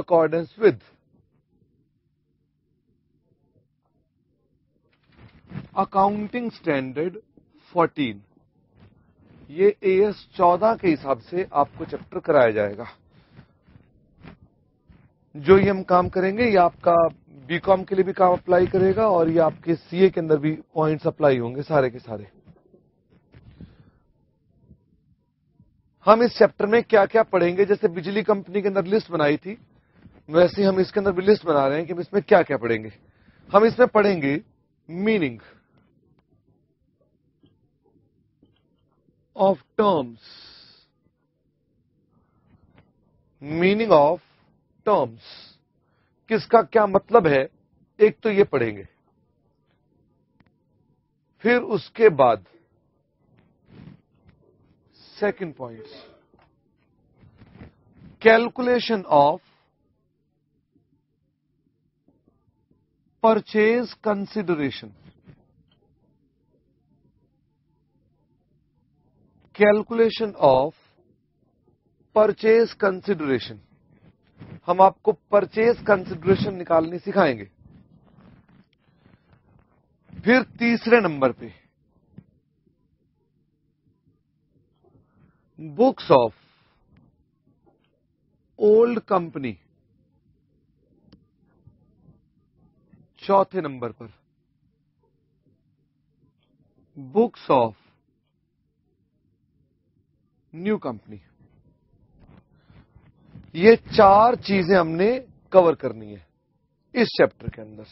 accordance with accounting standard 14। ये AS 14 के हिसाब से आपको चैप्टर कराया जाएगा। जो ये हम काम करेंगे ये आपका बीकॉम के लिए भी काम अप्लाई करेगा और ये आपके सीए के अंदर भी पॉइंट्स अप्लाई होंगे सारे के सारे। हम इस चैप्टर में क्या क्या पढ़ेंगे, जैसे बिजली कंपनी के अंदर लिस्ट बनाई थी वैसे हम इसके अंदर भी लिस्ट बना रहे हैं कि हम इसमें क्या क्या पढ़ेंगे। हम इसमें पढ़ेंगे meaning of terms, meaning of terms, किसका क्या मतलब है, एक तो ये पढ़ेंगे। फिर उसके बाद second point, calculation of purchase consideration, calculation of purchase consideration, हम आपको परचेज कंसिडरेशन निकालनी सिखाएंगे। फिर तीसरे नंबर पे बुक्स ऑफ ओल्ड कंपनी, चौथे नंबर पर बुक्स ऑफ न्यू कंपनी। ये चार चीजें हमने कवर करनी है इस चैप्टर के अंदर।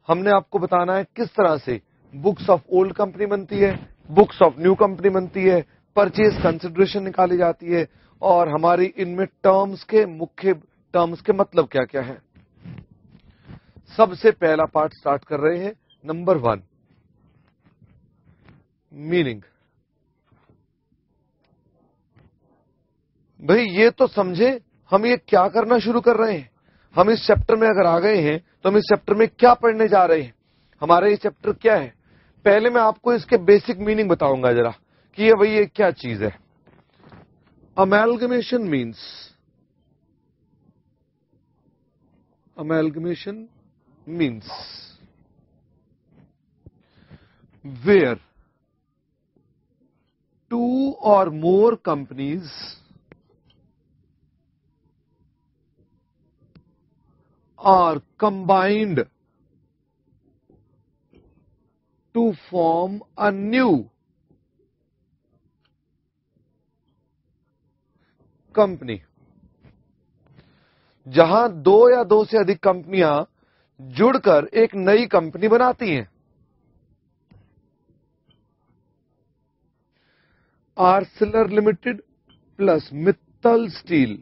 हमने आपको बताना है किस तरह से बुक्स ऑफ ओल्ड कंपनी बनती है, बुक्स ऑफ न्यू कंपनी बनती है, परचेज कंसिडरेशन निकाली जाती है और हमारी इनमें टर्म्स के मुख्य टर्म्स के मतलब क्या क्या है। सबसे पहला पार्ट स्टार्ट कर रहे हैं, नंबर 1 मीनिंग। भाई ये तो समझे हम ये क्या करना शुरू कर रहे हैं। हम इस चैप्टर में अगर आ गए हैं तो हम इस चैप्टर में क्या पढ़ने जा रहे हैं, हमारा ये चैप्टर क्या है। पहले मैं आपको इसके बेसिक मीनिंग बताऊंगा जरा कि ये भाई ये क्या चीज है। Amalgamation means, amalgamation means where two or more companies are combined to form a new company। जहां दो या दो से अधिक कंपनियां जुड़कर एक नई कंपनी बनाती हैं। Arcelor limited plus Mittal steel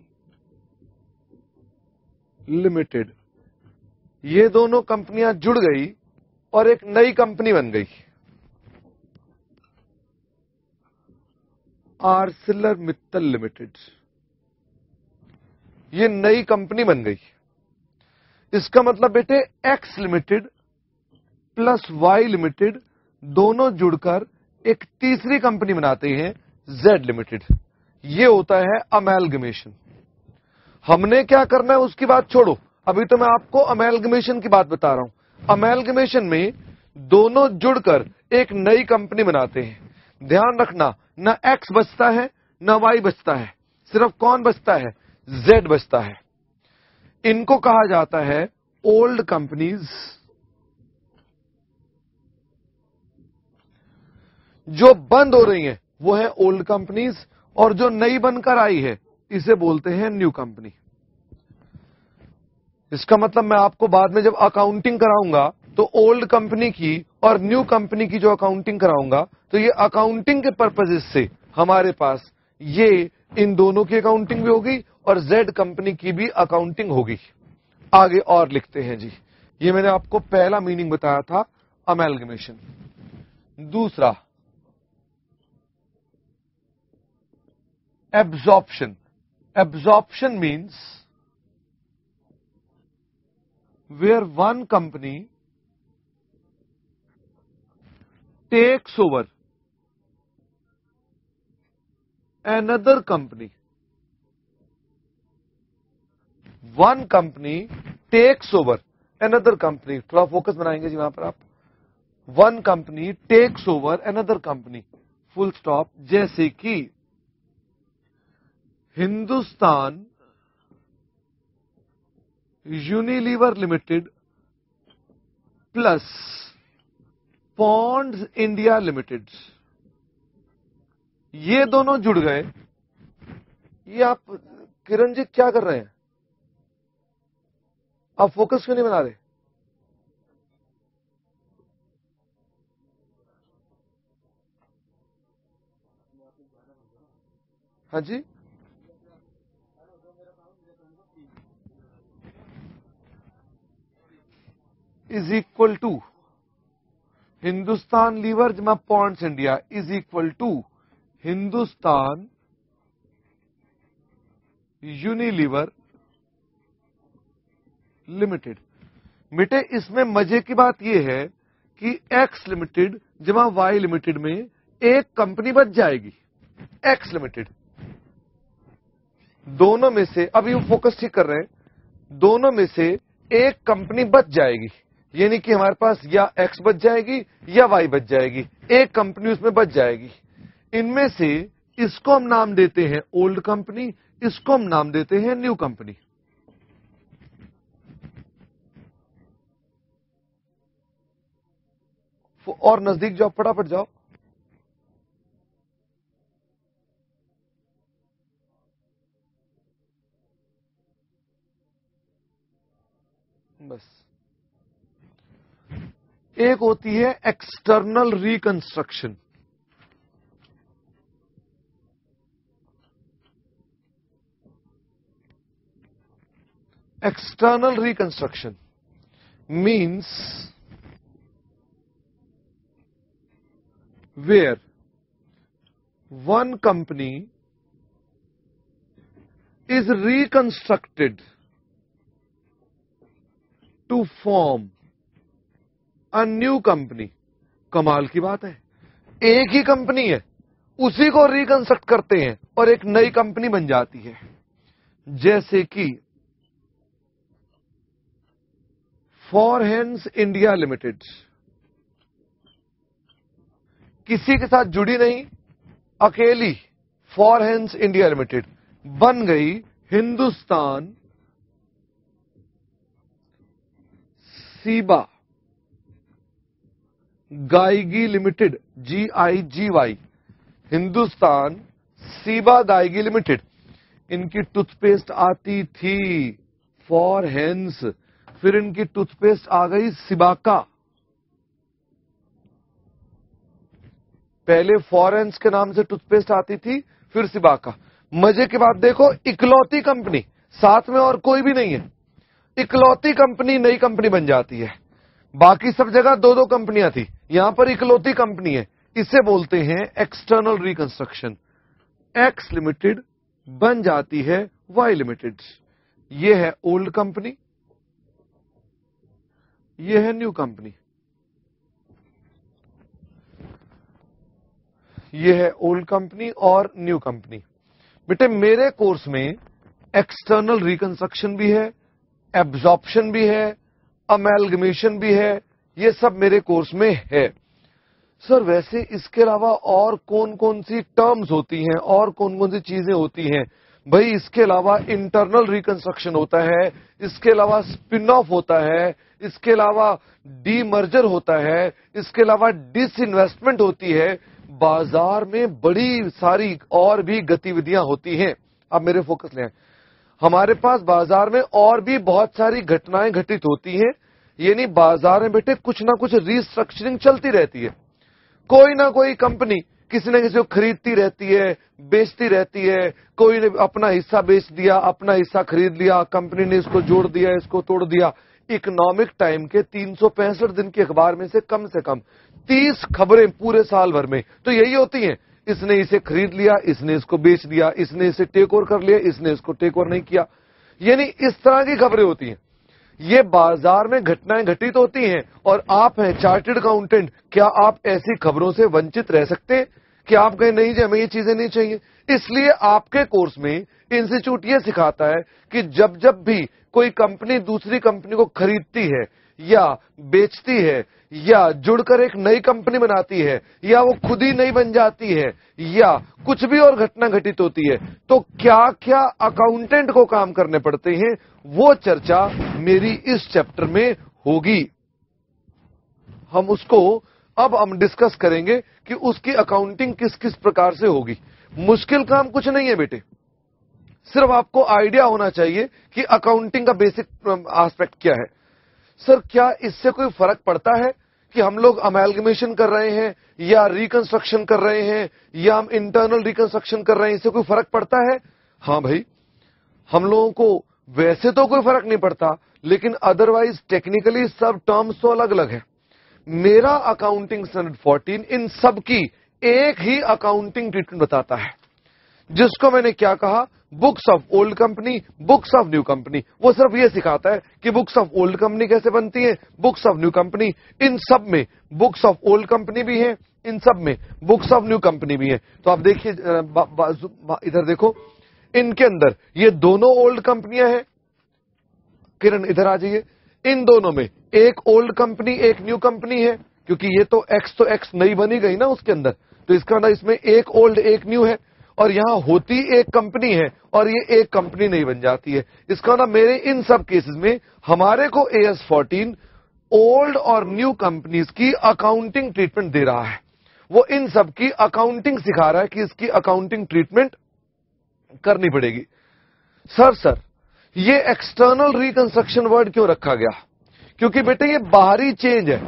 limited, ये दोनों कंपनियां जुड़ गई और एक नई कंपनी बन गई, आर्सेलर मित्तल लिमिटेड। ये नई कंपनी बन गई। इसका मतलब बेटे X limited plus Y limited दोनों जुड़कर एक तीसरी कंपनी बनाते हैं, जेड लिमिटेड। ये होता है अमेलगमेशन। हमने क्या करना है उसकी बात छोड़ो, अभी तो मैं आपको अमेलगमेशन की बात बता रहा हूं। अमेलगमेशन में दोनों जुड़कर एक नई कंपनी बनाते हैं। ध्यान रखना, न एक्स बचता है न वाई बचता है, सिर्फ कौन बचता है, जेड बचता है। इनको कहा जाता है ओल्ड कंपनीज। जो बंद हो रही हैं वो है ओल्ड कंपनीज और जो नई बनकर आई है इसे बोलते हैं न्यू कंपनी। इसका मतलब मैं आपको बाद में जब अकाउंटिंग कराऊंगा तो ओल्ड कंपनी की और न्यू कंपनी की जो अकाउंटिंग कराऊंगा तो ये अकाउंटिंग के पर्पसेस से हमारे पास ये इन दोनों की अकाउंटिंग भी होगी और जेड कंपनी की भी अकाउंटिंग होगी। आगे और लिखते हैं जी। ये मैंने आपको पहला मीनिंग बताया था अमेलगमेशन। दूसरा absorption। Absorption means where one company takes over another company one company takes over another company, थोड़ा फोकस बनाएंगे जी वहां पर आप, one company takes over another company, full stop. जैसे कि Hindustan Unilever Limited plus Pond's India Limited, ये दोनों जुड़ गए। ये आप किरण जी क्या कर रहे हैं, आप फोकस क्यों नहीं बना रहे? हाँ जी, is equal to Hindustan lever जमा Pond's India is equal to Hindustan Unilever Limited. बेटे इसमें मजे की बात यह है कि एक्स लिमिटेड जमा वाई लिमिटेड में एक कंपनी बच जाएगी, एक्स लिमिटेड। दोनों में से, अभी हम फोकस ठीक कर रहे हैं, दोनों में से एक कंपनी बच जाएगी, यानी कि हमारे पास या एक्स बच जाएगी या वाई बच जाएगी, एक कंपनी उसमें बच जाएगी। इनमें से इसको हम नाम देते हैं ओल्ड कंपनी, इसको हम नाम देते हैं न्यू कंपनी। और नजदीक जाओ, फटाफट जाओ। बस एक होती है external reconstruction, external reconstruction means where one company is reconstructed to form a new company। कमाल की बात है, एक ही कंपनी है, उसी को रिकंस्ट्रक्ट करते हैं और एक नई कंपनी बन जाती है। जैसे कि फॉरहेंस इंडिया लिमिटेड किसी के साथ जुड़ी नहीं, अकेली फॉरहेंस इंडिया लिमिटेड बन गई हिंदुस्तान सीबा गाइगी लिमिटेड, GIGY, हिंदुस्तान सीबा गाइगी लिमिटेड। इनकी टूथपेस्ट आती थी फॉरहेंस, फिर इनकी टूथपेस्ट आ गई सिबाका। पहले फॉरेंस के नाम से टूथपेस्ट आती थी, फिर सिबाका। मजे की बात देखो, इकलौती कंपनी, साथ में और कोई भी नहीं है, इकलौती कंपनी नई कंपनी बन जाती है। बाकी सब जगह दो दो कंपनियां थी, यहां पर इकलौती कंपनी है। इसे बोलते हैं एक्सटर्नल रिकंस्ट्रक्शन। एक्स लिमिटेड बन जाती है वाई लिमिटेड। ये है ओल्ड कंपनी, ये है न्यू कंपनी। ये है ओल्ड कंपनी और न्यू कंपनी। बेटे मेरे कोर्स में एक्सटर्नल रिकंस्ट्रक्शन भी है, एब्जॉर्प्शन भी है, अमेलगमेशन भी है, ये सब मेरे कोर्स में है। सर वैसे इसके अलावा और कौन कौन सी टर्म्स होती हैं और कौन कौन सी चीजें होती हैं? भाई इसके अलावा इंटरनल रिकंस्ट्रक्शन होता है, इसके अलावा स्पिन ऑफ होता है, इसके अलावा डीमर्जर होता है, इसके अलावा डिसइन्वेस्टमेंट होती है। बाजार में बड़ी सारी और भी गतिविधियां होती हैं। अब मेरे फोकस ले आए, हमारे पास बाजार में और भी बहुत सारी घटनाएं घटित होती हैं, यानी बाजार में बेटे कुछ ना कुछ रिस्ट्रक्चरिंग चलती रहती है। कोई ना कोई कंपनी किसी न किसी को खरीदती रहती है, बेचती रहती है। कोई ने अपना हिस्सा बेच दिया, अपना हिस्सा खरीद लिया, कंपनी ने इसको जोड़ दिया, इसको तोड़ दिया। इकोनॉमिक टाइम के 365 दिन के अखबार में से कम 30 खबरें पूरे साल भर में तो यही होती हैं, इसने इसे खरीद लिया, इसने इसको बेच दिया, इसने इसे टेक ओवर कर लिया, इसने इसको टेक ओवर नहीं किया, यानी इस तरह की खबरें होती हैं। ये बाजार में घटनाएं घटित होती हैं और आप हैं चार्टर्ड अकाउंटेंट, क्या आप ऐसी खबरों से वंचित रह सकते हैं कि आप कहें नहीं जी हमें ये चीजें नहीं चाहिए? اس لیے आपके कोर्स में इंस्टीट्यूट ये सिखाता है कि जब जब भी कोई कंपनी दूसरी कंपनी को खरीदती है या बेचती है या जुड़कर एक नई कंपनी बनाती है या वो खुद ही नई बन जाती है या कुछ भी और घटना घटित होती है, तो क्या क्या अकाउंटेंट को काम करने पड़ते हैं, वो चर्चा मेरी इस चैप्टर में होगी। हम उसको अब हम डिस्कस करेंगे कि उसकी अकाउंटिंग किस किस प्रकार से होगी। मुश्किल काम कुछ नहीं है बेटे, सिर्फ आपको आइडिया होना चाहिए कि अकाउंटिंग का बेसिक एस्पेक्ट क्या है। सर क्या इससे कोई फर्क पड़ता है कि हम लोग अमेलगमेशन कर रहे हैं या रिकंस्ट्रक्शन कर रहे हैं या हम इंटरनल रिकंस्ट्रक्शन कर रहे हैं, इससे कोई फर्क पड़ता है? हां भाई, हम लोगों को वैसे तो कोई फर्क नहीं पड़ता, लेकिन अदरवाइज टेक्निकली सब टर्म्स तो अलग अलग है। मेरा अकाउंटिंग स्टैंडर्ड 14 इन सब की एक ही अकाउंटिंग ट्रीटमेंट बताता है, जिसको मैंने क्या कहा, books of old company, books of new company. वो सिर्फ ये सिखाता है कि बुक्स ऑफ ओल्ड कंपनी कैसे बनती है, बुक्स ऑफ न्यू कंपनी। इन सब में बुक्स ऑफ ओल्ड कंपनी भी है, इन सब में बुक्स ऑफ न्यू कंपनी भी है। तो आप देखिए, इधर देखो, इनके अंदर ये दोनों ओल्ड कंपनियां हैं। किरण इधर आ जाइए, इन दोनों में एक ओल्ड कंपनी एक न्यू कंपनी है, क्योंकि ये तो एक्स नई बनी गई ना उसके अंदर, तो इसका मतलब इसमें एक ओल्ड एक न्यू है, और यहां होती एक कंपनी है और ये एक कंपनी नहीं बन जाती है। इसका मतलब मेरे इन सब केसेस में हमारे को AS 14 ओल्ड और न्यू कंपनीज की अकाउंटिंग ट्रीटमेंट दे रहा है। वो इन सब की अकाउंटिंग सिखा रहा है कि इसकी अकाउंटिंग ट्रीटमेंट करनी पड़ेगी। सर ये एक्सटर्नल रिकंस्ट्रक्शन वर्ड क्यों रखा गया? क्योंकि बेटे ये बाहरी चेंज है।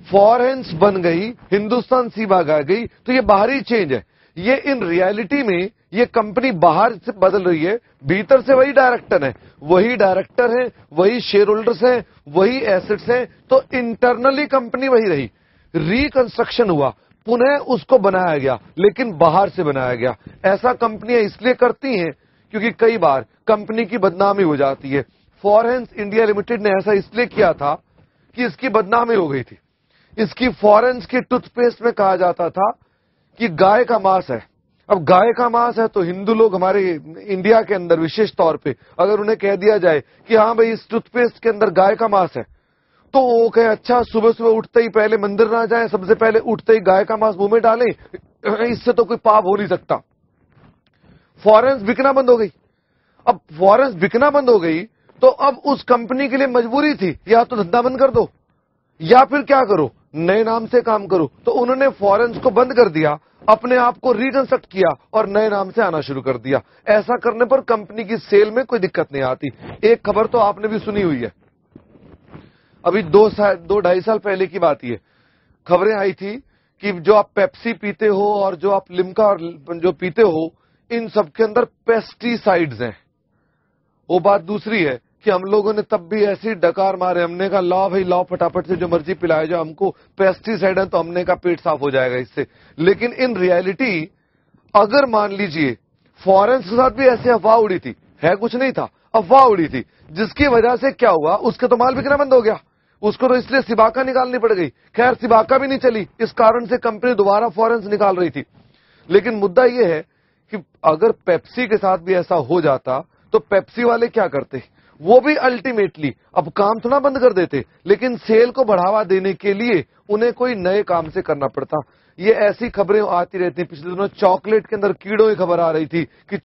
फॉरेंस बन गई, हिंदुस्तान सीबाग आ गई, तो ये बाहरी चेंज है। ये इन रियलिटी में ये कंपनी बाहर से बदल रही है, भीतर से वही डायरेक्टर है, वही डायरेक्टर है, वही शेयर होल्डर्स हैं, वही एसेट्स हैं, तो इंटरनली कंपनी वही रही। रिकंस्ट्रक्शन हुआ, पुनः उसको बनाया गया, लेकिन बाहर से बनाया गया। ऐसा कंपनियां इसलिए करती हैं क्योंकि कई बार कंपनी की बदनामी हो जाती है। फॉरेंस इंडिया लिमिटेड ने ऐसा इसलिए किया था कि इसकी बदनामी हो गई थी। इसकी फॉरेंस की टूथपेस्ट में कहा जाता था कि गाय का मांस है। अब गाय का मांस है तो हिंदू लोग हमारे इंडिया के अंदर विशेष तौर पे अगर उन्हें कह दिया जाए कि हां भाई इस टूथपेस्ट के अंदर गाय का मांस है, तो वो कहे अच्छा, सुबह सुबह उठते ही पहले मंदिर ना जाएं, सबसे पहले उठते ही गाय का मांस मुंह में डालें, इससे तो कोई पाप हो नहीं सकता। फॉरेंस बिकना बंद हो गई। अब फॉरेंस बिकना बंद हो गई तो अब उस कंपनी के लिए मजबूरी थी, या तो धंधा बंद कर दो या फिर क्या करो, नए नाम से काम करो। तो उन्होंने फॉरेंस को बंद कर दिया, अपने आप को रिकंस्ट्रक्ट किया और नए नाम से आना शुरू कर दिया। ऐसा करने पर कंपनी की सेल में कोई दिक्कत नहीं आती। एक खबर तो आपने भी सुनी हुई है, अभी 2-2.5 साल पहले की बात है, खबरें आई थी कि जो आप पेप्सी पीते हो और जो आप लिम्का और जो पीते हो, इन सब के अंदर पेस्टिसाइड्स हैं। वो बात दूसरी है कि हम लोगों ने तब भी ऐसी डकार मारे, हमने कहा लाओ भाई लाओ, फटाफट से जो मर्जी पिलाए जाओ, हमको पेस्टिसाइड है तो हमने कहा पेट साफ हो जाएगा इससे। लेकिन इन रियलिटी अगर मान लीजिए फॉरेंस के साथ भी ऐसे अफवाह उड़ी थी, है कुछ नहीं था, अफवाह उड़ी थी, जिसकी वजह से क्या हुआ, उसके तो माल बिकना बंद हो गया, उसको तो इसलिए सिबाका निकालनी पड़ गई। खैर सिबाका भी नहीं चली, इस कारण से कंपनी दोबारा फॉरेंस निकाल रही थी। लेकिन मुद्दा यह है कि अगर पेप्सी के साथ भी ऐसा हो जाता तो पेप्सी वाले क्या करते, वो भी अल्टीमेटली अब काम थोड़ा बंद कर देते, लेकिन सेल को बढ़ावा देने के लिए उन्हें कोई नए काम से करना पड़ता। ये ऐसी खबरें आती रहती हैं। पिछले दिनों चॉकलेट के अंदर कीड़ों की खबर आ रही थी कि